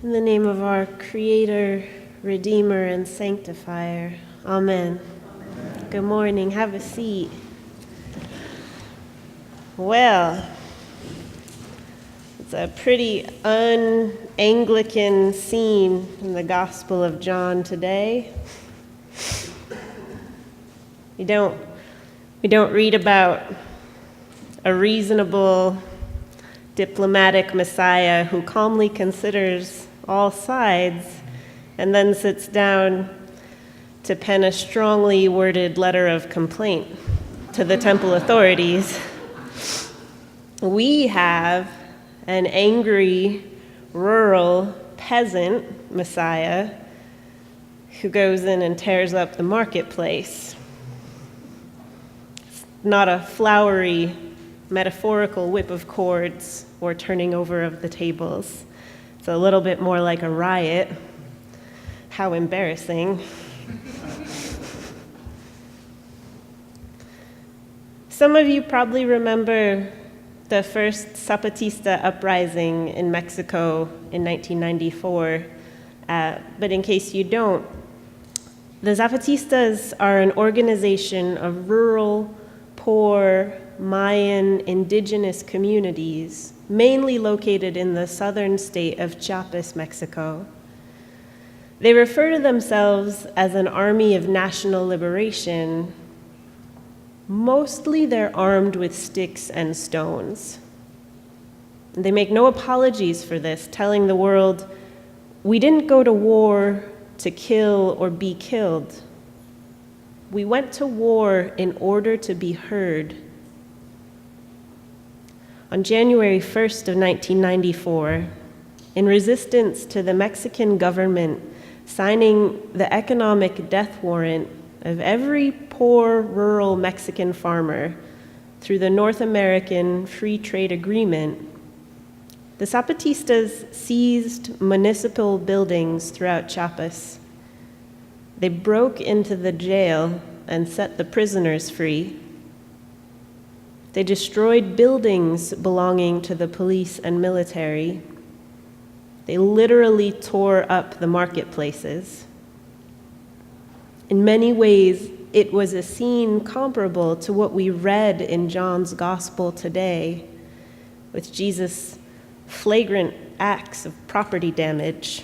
In the name of our Creator, Redeemer, and Sanctifier. Amen. Good morning. Have a seat. Well, it's a pretty un-Anglican scene in the Gospel of John today. We don't read about a reasonable, diplomatic Messiah who calmly considers all sides and then sits down to pen a strongly worded letter of complaint to the temple authorities. We have an angry, rural, peasant Messiah who goes in and tears up the marketplace. It's not a flowery, metaphorical whip of cords or turning over of the tables. It's a little bit more like a riot. How embarrassing. Some of you probably remember the first Zapatista uprising in Mexico in 1994, but in case you don't, the Zapatistas are an organization of rural, poor, Mayan indigenous communities, mainly located in the southern state of Chiapas, Mexico. They refer to themselves as an army of national liberation. Mostly they're armed with sticks and stones. They make no apologies for this, telling the world, "We didn't go to war to kill or be killed. We went to war in order to be heard." On January 1st of 1994, in resistance to the Mexican government signing the economic death warrant of every poor rural Mexican farmer through the North American Free Trade Agreement, the Zapatistas seized municipal buildings throughout Chiapas. They broke into the jail and set the prisoners free. They destroyed buildings belonging to the police and military. They literally tore up the marketplaces. In many ways, it was a scene comparable to what we read in John's Gospel today, with Jesus' flagrant acts of property damage.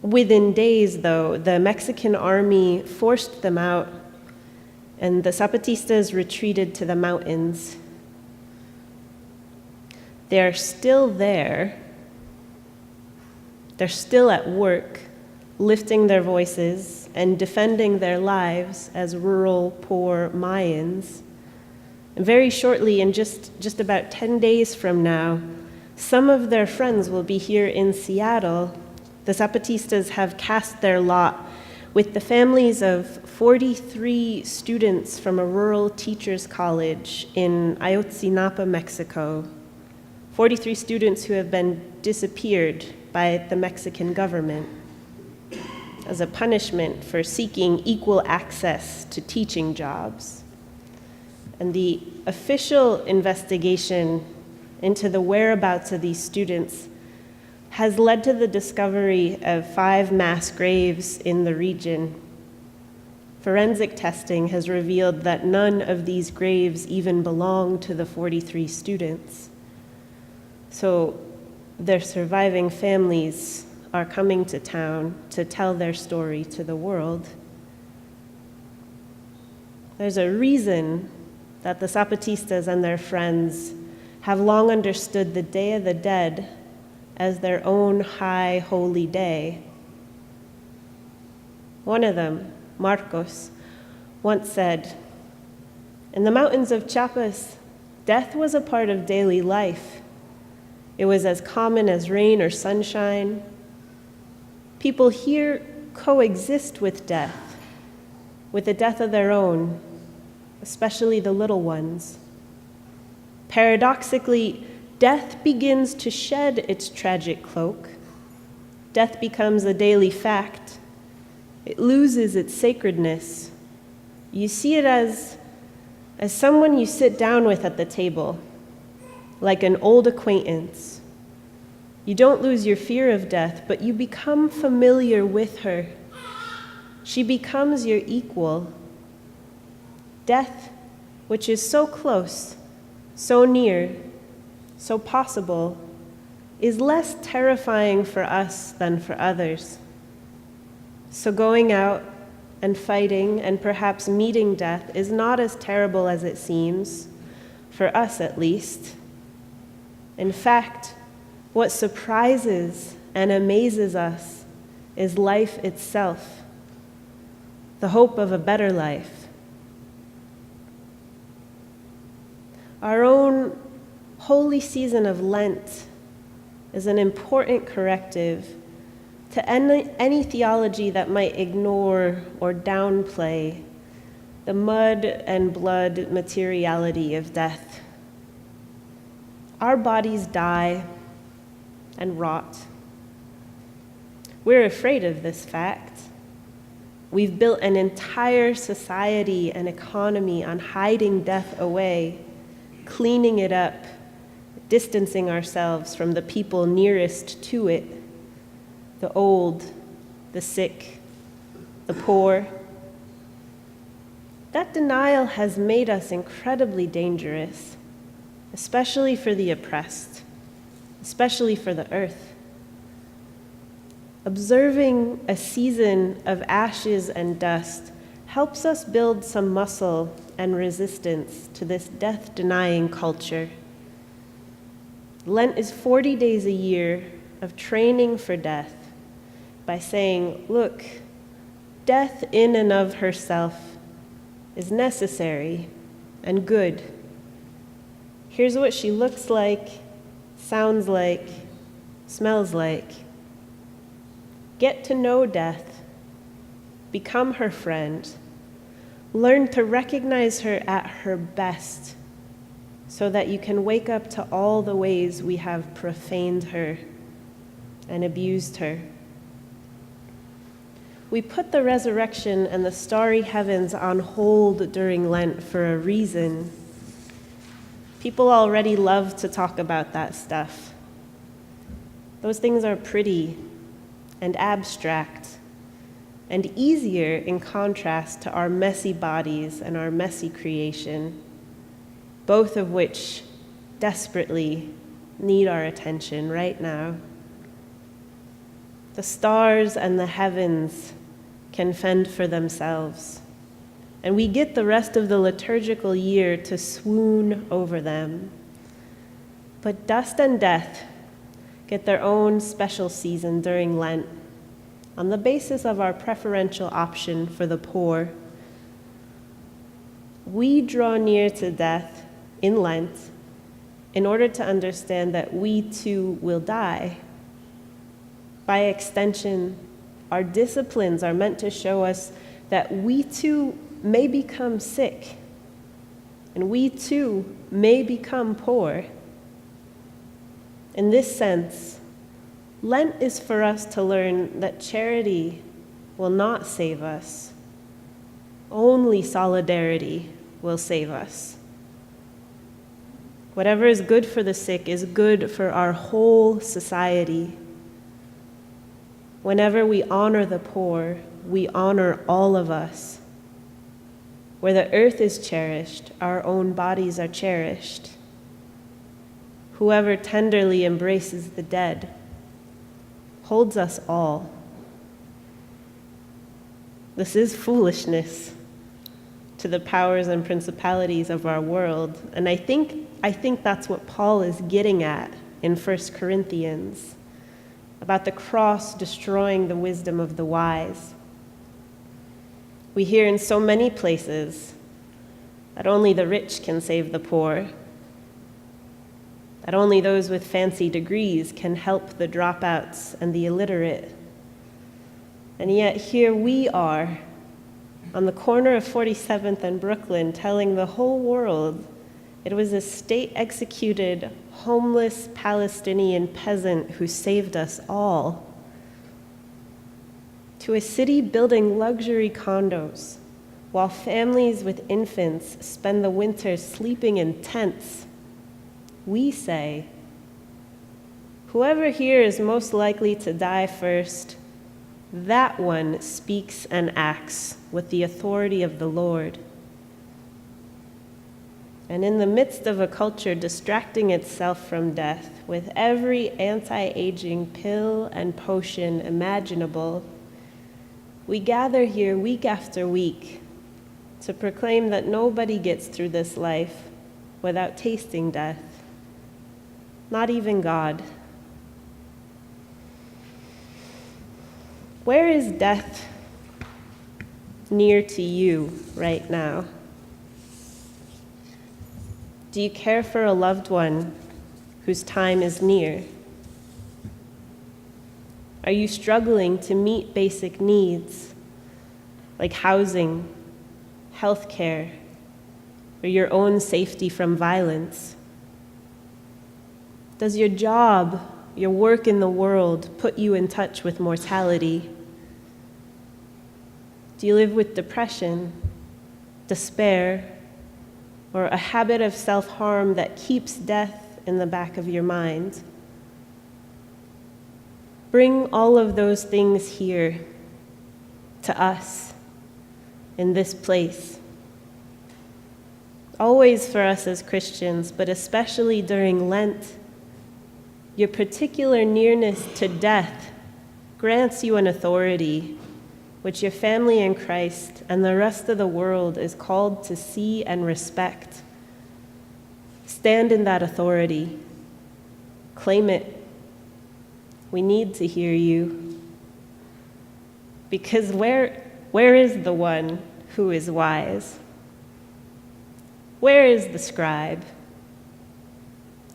Within days, though, the Mexican army forced them out, and the Zapatistas retreated to the mountains. They are still there. They're still at work, lifting their voices and defending their lives as rural, poor Mayans. And very shortly, in just about 10 days from now, some of their friends will be here in Seattle. The Zapatistas have cast their lot with the families of 43 students from a rural teachers' college in Ayotzinapa, Mexico. 43 students who have been disappeared by the Mexican government as a punishment for seeking equal access to teaching jobs. And the official investigation into the whereabouts of these students has led to the discovery of 5 mass graves in the region. Forensic testing has revealed that none of these graves even belong to the 43 students. So their surviving families are coming to town to tell their story to the world. There's a reason that the Zapatistas and their friends have long understood the Day of the Dead as their own high holy day. One of them, Marcos, once said, "In the mountains of Chiapas, death was a part of daily life. It was as common as rain or sunshine. People here coexist with death, with the death of their own, especially the little ones. Paradoxically, death begins to shed its tragic cloak. Death becomes a daily fact. It loses its sacredness. You see it as someone you sit down with at the table, like an old acquaintance. You don't lose your fear of death, but you become familiar with her. She becomes your equal. Death, which is so close, so near, so possible, is less terrifying for us than for others. So going out and fighting and perhaps meeting death is not as terrible as it seems, for us at least. In fact, what surprises and amazes us is life itself, the hope of a better life. Our own holy season of Lent is an important corrective to any theology that might ignore or downplay the mud and blood materiality of death. Our bodies die and rot. We're afraid of this fact. We've built an entire society and economy on hiding death away, cleaning it up, distancing ourselves from the people nearest to it, the old, the sick, the poor. That denial has made us incredibly dangerous, especially for the oppressed, especially for the earth. Observing a season of ashes and dust helps us build some muscle and resistance to this death-denying culture. Lent is 40 days a year of training for death by saying, look, death in and of herself is necessary and good. Here's what she looks like, sounds like, smells like. Get to know death. Become her friend. Learn to recognize her at her best so that you can wake up to all the ways we have profaned her and abused her. We put the resurrection and the starry heavens on hold during Lent for a reason. People already love to talk about that stuff. Those things are pretty and abstract and easier in contrast to our messy bodies and our messy creation, both of which desperately need our attention right now. The stars and the heavens can fend for themselves, and we get the rest of the liturgical year to swoon over them. But dust and death get their own special season during Lent on the basis of our preferential option for the poor. We draw near to death in Lent in order to understand that we too will die. By extension, our disciplines are meant to show us that we too may become sick, and we too may become poor. In this sense, Lent is for us to learn that charity will not save us. Only solidarity will save us. Whatever is good for the sick is good for our whole society. Whenever we honor the poor, we honor all of us. Where the earth is cherished, our own bodies are cherished. Whoever tenderly embraces the dead holds us all. This is foolishness to the powers and principalities of our world, and I think that's what Paul is getting at in 1 Corinthians, about the cross destroying the wisdom of the wise. We hear in so many places that only the rich can save the poor, that only those with fancy degrees can help the dropouts and the illiterate. And yet here we are on the corner of 47th and Brooklyn telling the whole world it was a state-executed, homeless Palestinian peasant who saved us all. To a city building luxury condos while families with infants spend the winter sleeping in tents, we say, Whoever here is most likely to die first, that one speaks and acts with the authority of the Lord. And in the midst of a culture distracting itself from death with every anti-aging pill and potion imaginable, we gather here week after week to proclaim that nobody gets through this life without tasting death, not even God. Where is death near to you right now? Do you care for a loved one whose time is near? Are you struggling to meet basic needs like housing, healthcare, or your own safety from violence? Does your job, your work in the world, put you in touch with mortality? Do you live with depression, despair, or a habit of self-harm that keeps death in the back of your mind? Bring all of those things here to us in this place. Always for us as Christians, but especially during Lent, your particular nearness to death grants you an authority which your family in Christ and the rest of the world is called to see and respect. Stand in that authority. Claim it. We need to hear you. Because where is the one who is wise? Where is the scribe?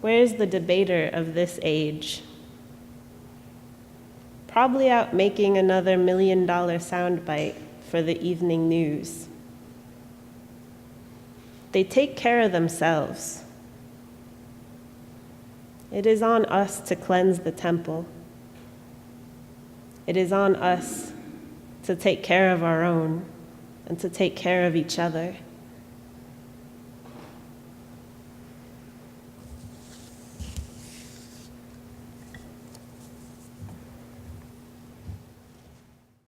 Where is the debater of this age? Probably out making another $1 million soundbite for the evening news. They take care of themselves. It is on us to cleanse the temple. It is on us to take care of our own and to take care of each other.